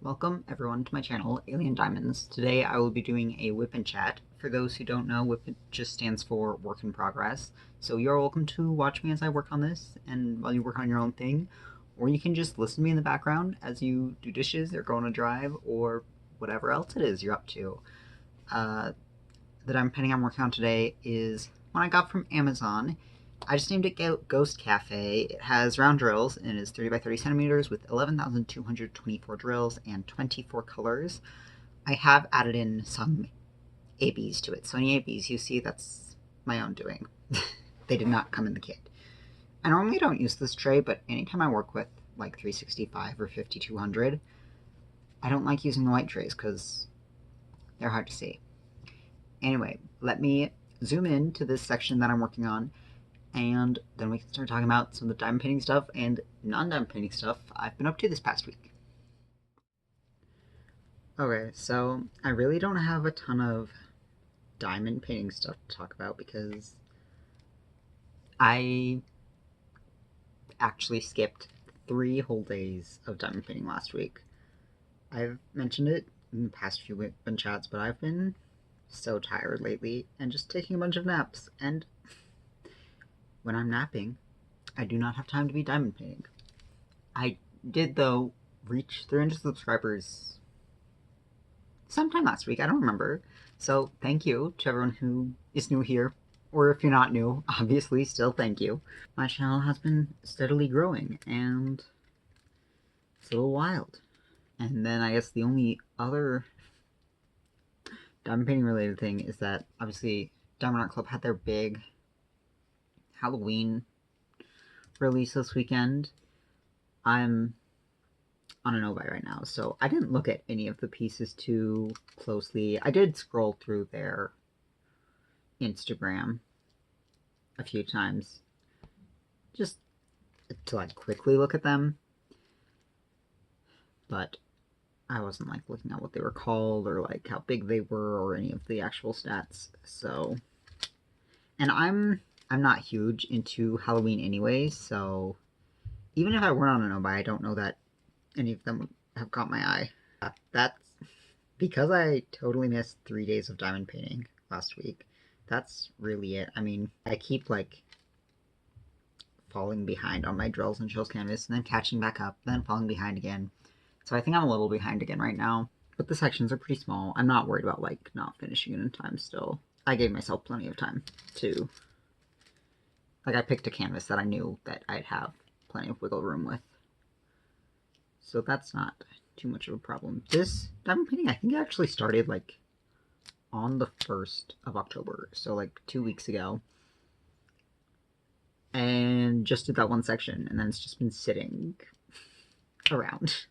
Welcome everyone to my channel, Alien Diamonds. Today I will be doing a WIP and chat. For those who don't know, WIP just stands for work in progress. So you're welcome to watch me as I work on this and while you work on your own thing, or you can just listen to me in the background as you do dishes or go on a drive or whatever else it is you're up to. The diamond painting I'm working on today is one I got from Amazon. I just named it Ghost Cafe. It has round drills and is 30 by 30 centimeters with 11,224 drills and 24 colors. I have added in some ABs to it, so any ABs you see, that's my own doing. They did not come in the kit. I normally don't use this tray, but anytime I work with like 365 or 5200, I don't like using the white trays because they're hard to see. Anyway, let me zoom in to this section that I'm working on, and then we can start talking about some of the diamond painting stuff and non-diamond painting stuff I've been up to this past week. Okay, so I really don't have a ton of diamond painting stuff to talk about because I actually skipped 3 whole days of diamond painting last week. I've mentioned it in the past few WIP chats, but I've been so tired lately and just taking a bunch of naps, and when I'm napping, I do not have time to be diamond painting. I did, though, reach 300 subscribers sometime last week. I don't remember. So thank you to everyone who is new here. Or if you're not new, obviously, still thank you. My channel has been steadily growing, and it's a little wild. And then I guess the only other diamond painting related thing is that, obviously, Diamond Art Club had their big Halloween release this weekend. I'm on an OBI right now, so I didn't look at any of the pieces too closely. I did scroll through their Instagram a few times just to like quickly look at them, but I wasn't like looking at what they were called or like how big they were or any of the actual stats. So, and I'm not huge into Halloween anyways, so even if I weren't on an OBI, I don't know that any of them have caught my eye. That's because I totally missed 3 days of diamond painting last week. That's really it. I mean, I keep like falling behind on my drills and chills canvas and then catching back up, then falling behind again. So I think I'm a little behind again right now, but the sections are pretty small. I'm not worried about like not finishing it in time still. I gave myself plenty of time to, like, I picked a canvas that I knew that I'd have plenty of wiggle room with. So that's not too much of a problem. This diamond painting, I think it actually started like on the 1st of October, so like 2 weeks ago. And just did that one section, and then it's just been sitting around.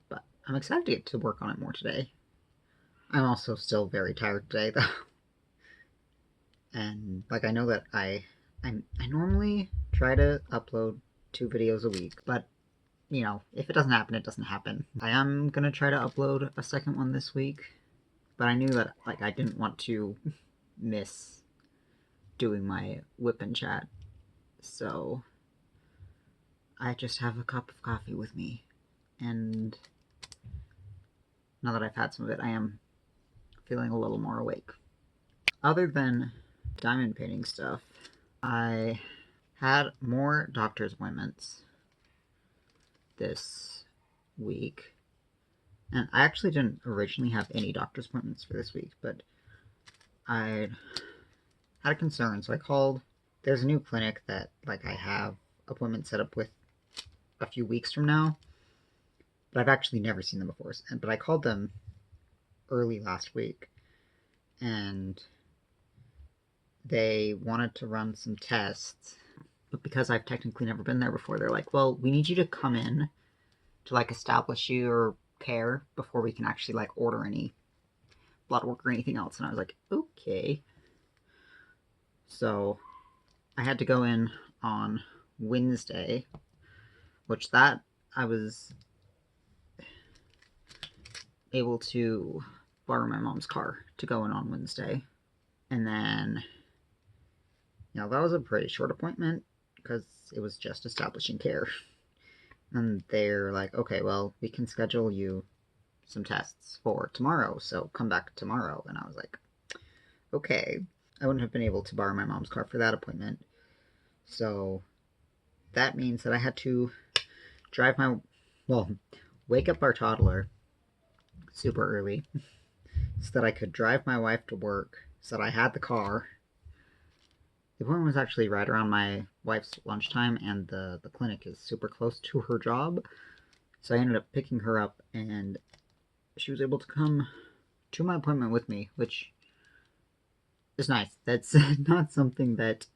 But I'm excited to get to work on it more today. I'm also still very tired today, though. And like I know that I normally try to upload 2 videos a week, but you know, if it doesn't happen, it doesn't happen. I am gonna try to upload a second one this week, but I knew that like I didn't want to miss doing my WIP and chat, so I just have a cup of coffee with me, and now that I've had some of it, I am feeling a little more awake. Other than diamond painting stuff, I had more doctor's appointments this week. And I actually didn't originally have any doctor's appointments for this week, but I had a concern, so I called. There's a new clinic that like I have appointments set up with a few weeks from now, but I've actually never seen them before. But I called them early last week, and they wanted to run some tests, but because I've technically never been there before, they're like, well, we need you to come in to like establish your care before we can actually like order any blood work or anything else. And I was like, okay. So I had to go in on Wednesday, which that I was able to borrow my mom's car to go in on Wednesday. And then, you know, that was a pretty short appointment because it was just establishing care. And they're like, okay, well, we can schedule you some tests for tomorrow, so come back tomorrow. And I was like, okay. I wouldn't have been able to borrow my mom's car for that appointment. So that means that I had to drive wake up our toddler super early so that I could drive my wife to work, so that I had the car. The appointment was actually right around my wife's lunchtime, and the clinic is super close to her job. So I ended up picking her up, and she was able to come to my appointment with me, which is nice. That's not something that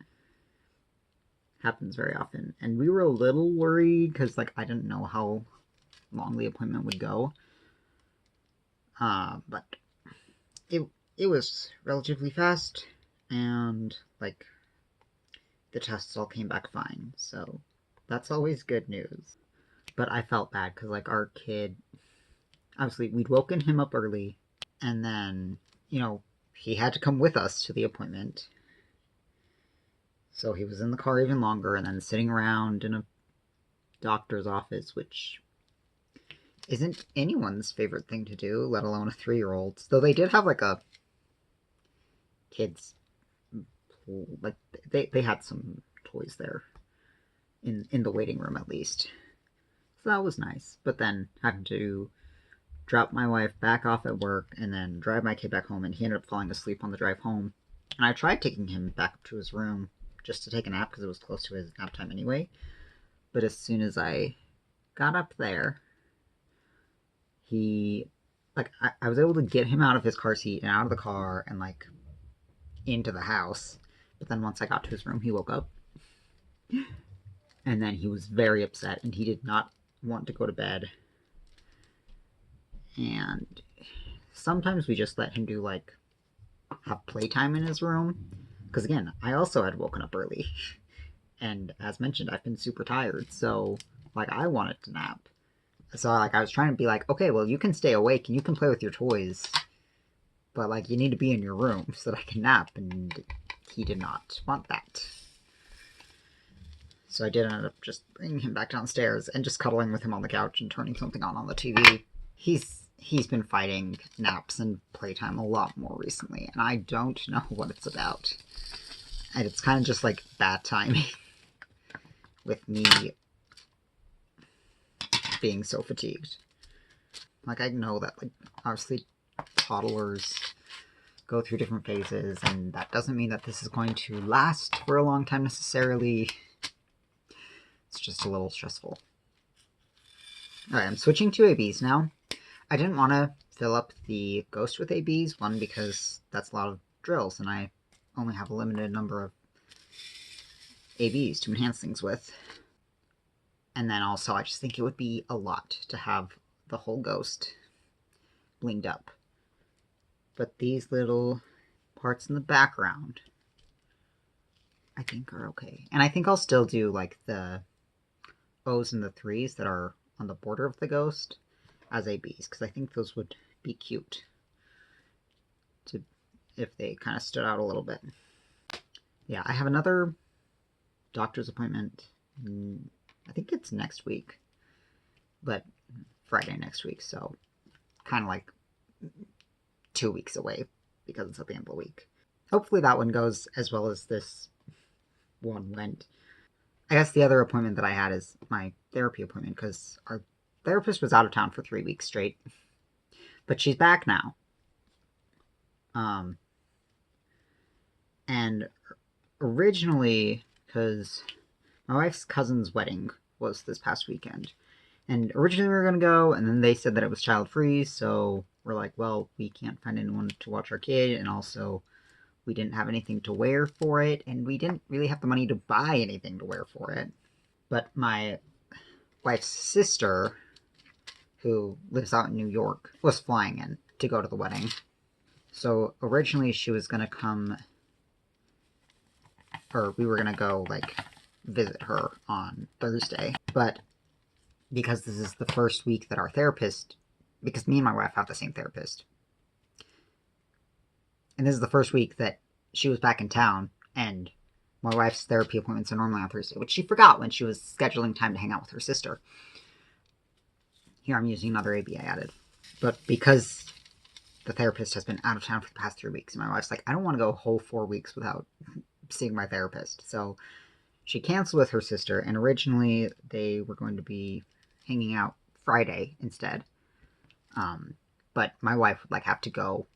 happens very often. And we were a little worried because, like, I didn't know how long the appointment would go. But it was relatively fast, and, like, the tests all came back fine. So that's always good news. But I felt bad because, like, our kid, obviously, we'd woken him up early, and then, he had to come with us to the appointment. So he was in the car even longer, and then sitting around in a doctor's office, which isn't anyone's favorite thing to do, let alone a 3-year-old. Though they did have, like, a kids, like, they had some toys there in the waiting room, at least. So that was nice. But then having to drop my wife back off at work and then drive my kid back home, and he ended up falling asleep on the drive home. And I tried taking him back up to his room just to take a nap because it was close to his nap time anyway. But as soon as I got up there, I was able to get him out of his car seat and out of the car and, like, into the house. But then once I got to his room, he woke up. And then he was very upset, and he did not want to go to bed. And sometimes we just let him do, like, have playtime in his room. Because, again, I also had woken up early. And as mentioned, I've been super tired. So, like, I wanted to nap. So, like, I was trying to be like, okay, well, you can stay awake and you can play with your toys. But, like, you need to be in your room so that I can nap. And he did not want that. So I did end up just bringing him back downstairs and just cuddling with him on the couch and turning something on the TV. He's been fighting naps and playtime a lot more recently, and I don't know what it's about. And it's kind of just, like, bad timing with me being so fatigued. Like, I know that, like, obviously toddlers go through different phases, and that doesn't mean that this is going to last for a long time necessarily. It's just a little stressful. Alright, I'm switching to ABs now. I didn't want to fill up the ghost with ABs, one, because that's a lot of drills, and I only have a limited number of ABs to enhance things with. And then also, I just think it would be a lot to have the whole ghost blinged up. But these little parts in the background, I think, are okay. And I think I'll still do, like, the O's and the 3s that are on the border of the ghost as ABs, because I think those would be cute if they kind of stood out a little bit. Yeah, I have another doctor's appointment. I think it's next week, but Friday next week, so kind of like 2 weeks away because it's at the end of the week. Hopefully that one goes as well as this one went. I guess the other appointment that I had is my therapy appointment, because our therapist was out of town for 3 weeks straight. But she's back now. And originally, because my wife's cousin's wedding was this past weekend. And originally we were going to go, and then they said that it was child-free, so we're like, well, we can't find anyone to watch our kid, and also we didn't have anything to wear for it, and we didn't really have the money to buy anything to wear for it. But my wife's sister, who lives out in New York, was flying in to go to the wedding. So originally she was going to come, or we were going to go, like, visit her on Thursday. But because this is the first week that our therapist, because me and my wife have the same therapist, and this is the first week that she was back in town, and my wife's therapy appointments are normally on Thursday, which she forgot when she was scheduling time to hang out with her sister. Here I'm using another AB I added. But because the therapist has been out of town for the past 3 weeks, and my wife's like, I don't want to go a whole 4 weeks without seeing my therapist. So she canceled with her sister, and originally they were going to be hanging out Friday instead. But my wife would have to go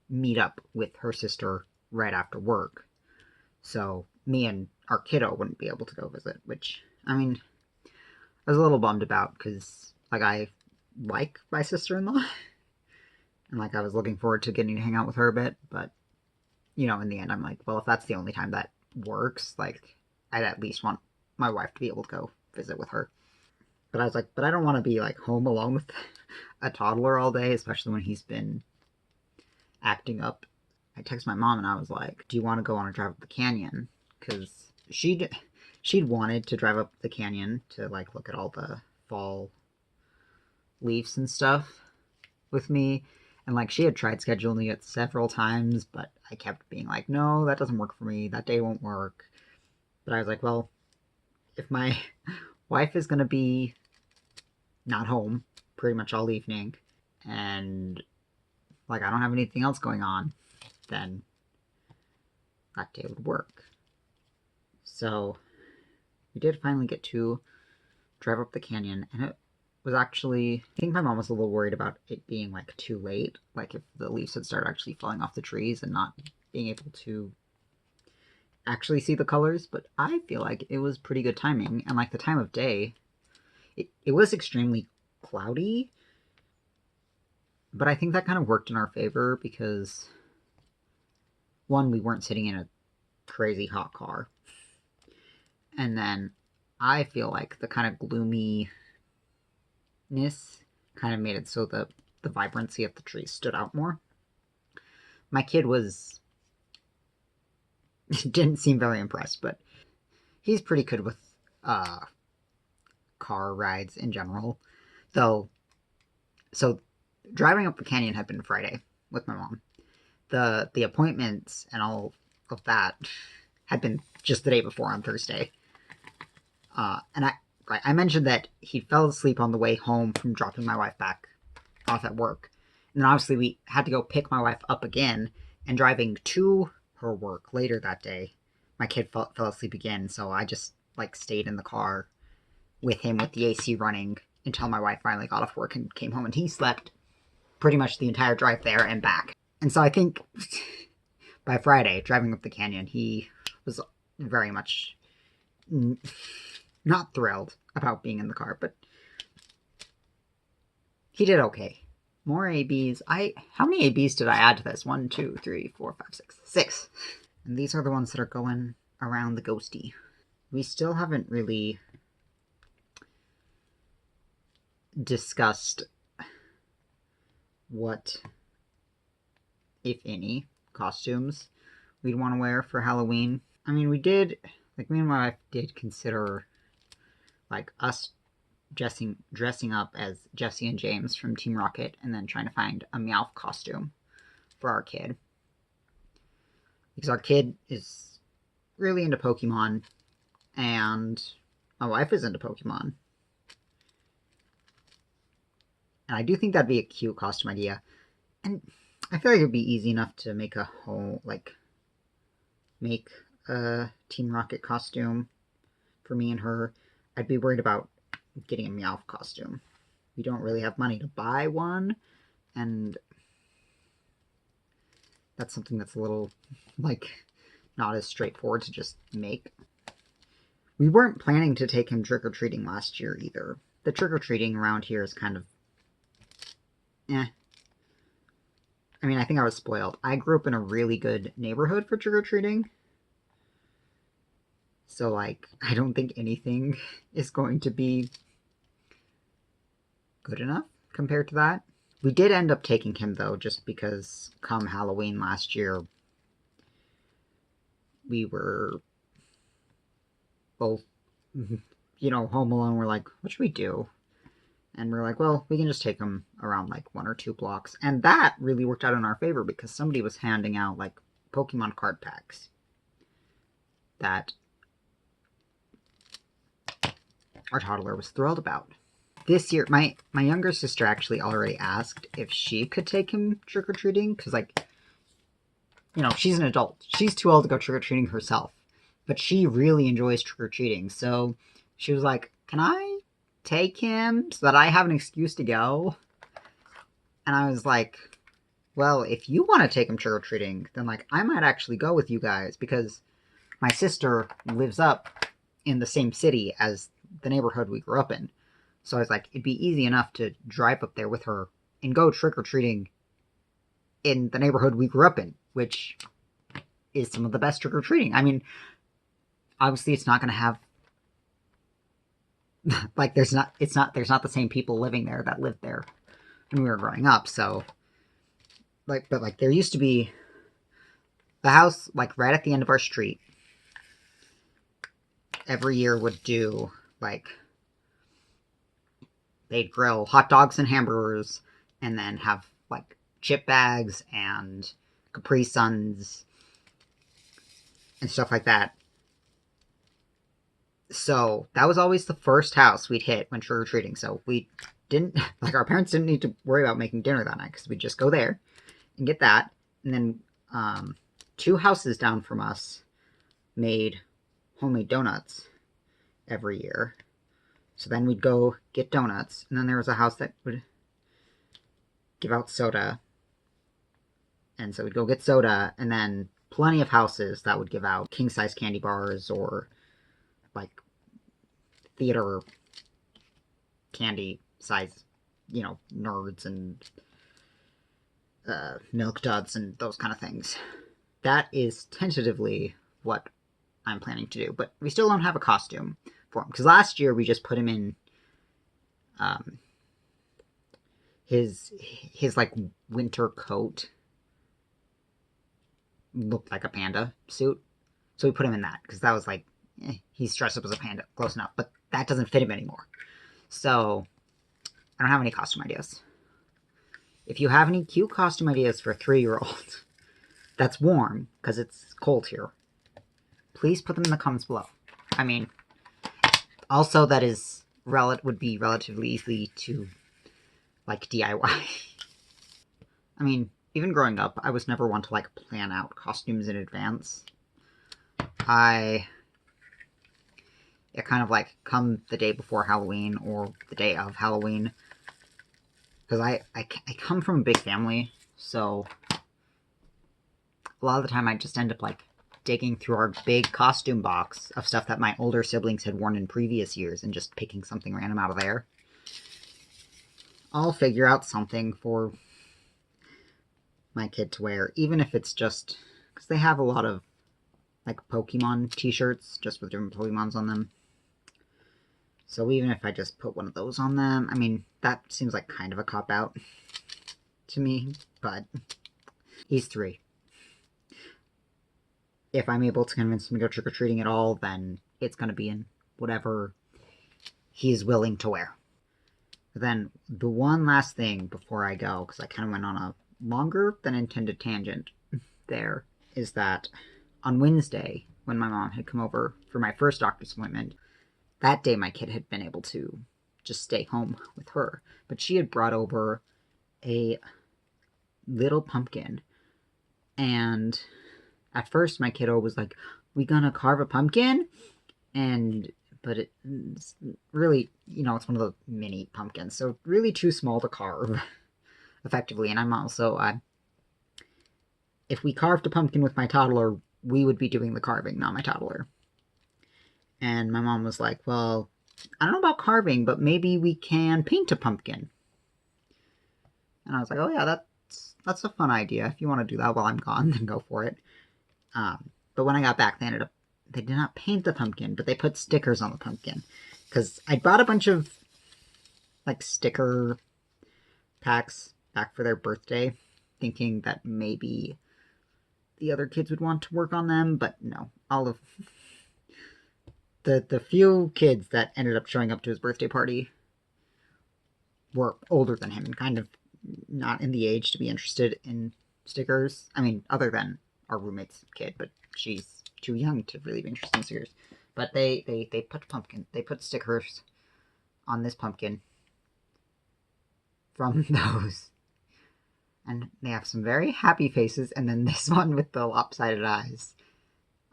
meet up with her sister right after work. So me and our kiddo wouldn't be able to go visit, which, I mean, I was a little bummed about because, I like my sister-in-law. And, I was looking forward to getting to hang out with her a bit. But, in the end, I'm like, well, if that's the only time that works, I'd at least want my wife to be able to go visit with her. But I was like, but I don't want to be, home alone with a toddler all day, especially when he's been acting up. I texted my mom and I was like, do you want to go on a drive up the canyon? Because she'd wanted to drive up the canyon to look at all the fall leaves and stuff with me, and she had tried scheduling it several times, but I kept being like, no, that doesn't work for me, that day won't work. But I was like, well, if my wife is gonna be not home pretty much all evening, and I don't have anything else going on, then that day would work. So we did finally get to drive up the canyon, and it was actually, I think my mom was a little worried about it being too late, if the leaves had started actually falling off the trees and not being able to actually see the colors, but I feel like it was pretty good timing, and the time of day, it was extremely cloudy, but I think that kind of worked in our favor because, one, we weren't sitting in a crazy hot car, and then I feel like the kind of gloominess kind of made it so the vibrancy of the trees stood out more. My kid didn't seem very impressed, but he's pretty good with car rides in general. So driving up the canyon had been Friday with my mom. The appointments and all of that had been just the day before on Thursday. And I mentioned that he fell asleep on the way home from dropping my wife back off at work. And then obviously we had to go pick my wife up again, and driving to her work later that day, my kid fell asleep again. So I just stayed in the car with him with the AC running until my wife finally got off work and came home, and he slept pretty much the entire drive there and back. And so I think by Friday, driving up the canyon, he was very much not thrilled about being in the car, but he did okay. More ABs. How many ABs did I add to this? 1, 2, 3, 4, 5, 6. 6. And these are the ones that are going around the ghosty. We still haven't really discussed what, if any, costumes we'd want to wear for Halloween. I mean, we did, me and my wife did consider, us dressing up as Jesse and James from Team Rocket, and then trying to find a Meowth costume for our kid. Because our kid is really into Pokemon, and my wife is into Pokemon. And I do think that'd be a cute costume idea. And I feel like it would be easy enough to make a whole, make a Team Rocket costume for me and her. I'd be worried about getting a Meowth costume. We don't really have money to buy one, and that's something that's a little, not as straightforward to just make. We weren't planning to take him trick-or-treating last year either. The trick-or-treating around here is kind of I mean, I think I was spoiled. I grew up in a really good neighborhood for trick-or-treating. So, I don't think anything is going to be good enough compared to that. We did end up taking him, though, just because come Halloween last year, we were both, home alone. We're like, what should we do? And we're like, well, we can just take him around 1 or 2 blocks. And that really worked out in our favor because somebody was handing out Pokemon card packs that our toddler was thrilled about. This year, my younger sister actually already asked if she could take him trick-or-treating, because, like, you know, she's an adult. She's too old to go trick-or-treating herself. But she really enjoys trick-or-treating, so she was like, can I take him so that I have an excuse to go? And I was like, well, if you want to take him trick-or-treating, then, like, I might actually go with you guys, because my sister lives up in the same city as the neighborhood we grew up in. So I was like, it'd be easy enough to drive up there with her and go trick-or-treating in the neighborhood we grew up in, which is some of the best trick-or-treating. I mean, obviously it's not going to have, like, there's not the same people living there that lived there when we were growing up, so, like, but, like, there used to be the house, like, right at the end of our street, every year would do, like, they'd grill hot dogs and hamburgers, and then have, like, chip bags and Capri Suns and stuff like that. So that was always the first house we'd hit when trick-or-treating. So we didn't, like, our parents didn't need to worry about making dinner that night, because we'd just go there and get that. And then 2 houses down from us made homemade donuts every year. So then we'd go get donuts. And then there was a house that would give out soda. And so we'd go get soda, and then plenty of houses that would give out king-size candy bars, or, like, theater candy size, you know, Nerds and Milk Duds and those kind of things. That is tentatively what I'm planning to do, but we still don't have a costume for him, because last year we just put him in his like winter coat looked like a panda suit, so we put him in that, because that was like, he's dressed up as a panda, close enough, but that doesn't fit him anymore. So I don't have any costume ideas. If you have any cute costume ideas for a 3-year-old that's warm, because it's cold here, please put them in the comments below. I mean, also that is would be relatively easy to, like, DIY. I mean, even growing up, I was never one to, like, plan out costumes in advance. It kind of, like, come the day before Halloween or the day of Halloween. Because I come from a big family, so a lot of the time I just end up, like, digging through our big costume box of stuff that my older siblings had worn in previous years and just picking something random out of there. I'll figure out something for my kid to wear, even if it's just, because they have a lot of, like, Pokemon t-shirts, just with different Pokemons on them. So even if I just put one of those on them, I mean, that seems like kind of a cop-out to me, but he's 3. If I'm able to convince him to go trick-or-treating at all, then it's going to be in whatever he's willing to wear. But then, the one last thing before I go, because I kind of went on a longer than intended tangent there, is that on Wednesday, when my mom had come over for my first doctor's appointment, that day my kid had been able to just stay home with her. But she had brought over a little pumpkin, and at first my kiddo was like, we gonna carve a pumpkin? But it's really, you know, it's one of the mini pumpkins, so really too small to carve effectively. And I'm also, if we carved a pumpkin with my toddler, we would be doing the carving, not my toddler. And my mom was like, well, I don't know about carving, but maybe we can paint a pumpkin. And I was like, oh yeah, that's a fun idea. If you want to do that while I'm gone, then go for it. But when I got back, they did not paint the pumpkin, but they put stickers on the pumpkin. Because I bought a bunch of, like, sticker packs back for their birthday, thinking that maybe the other kids would want to work on them, but no. All of the few kids that ended up showing up to his birthday party were older than him and kind of not in the age to be interested in stickers. I mean, other than our roommate's kid, but she's too young to really be interested in stickers. But they put stickers on this pumpkin from those. And they have some very happy faces, and then this one with the lopsided eyes.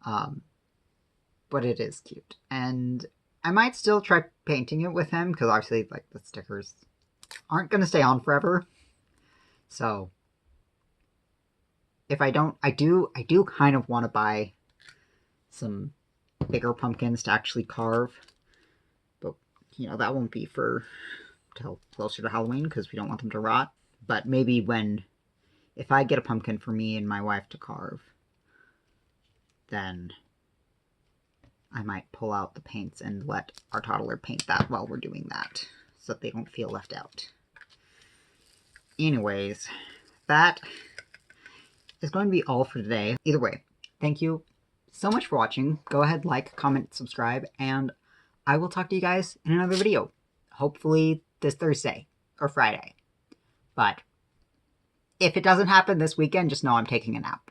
But it is cute. And I might still try painting it with him, because obviously, like, the stickers aren't going to stay on forever. So, if I don't, I do kind of want to buy some bigger pumpkins to actually carve. But, you know, that won't be for till closer to Halloween, because we don't want them to rot. But maybe if I get a pumpkin for me and my wife to carve, then I might pull out the paints and let our toddler paint that while we're doing that, so that they don't feel left out. Anyways, that is going to be all for today. Either way, thank you so much for watching. Go ahead, like, comment, subscribe, and I will talk to you guys in another video. Hopefully this Thursday or Friday. But if it doesn't happen this weekend, just know I'm taking a nap.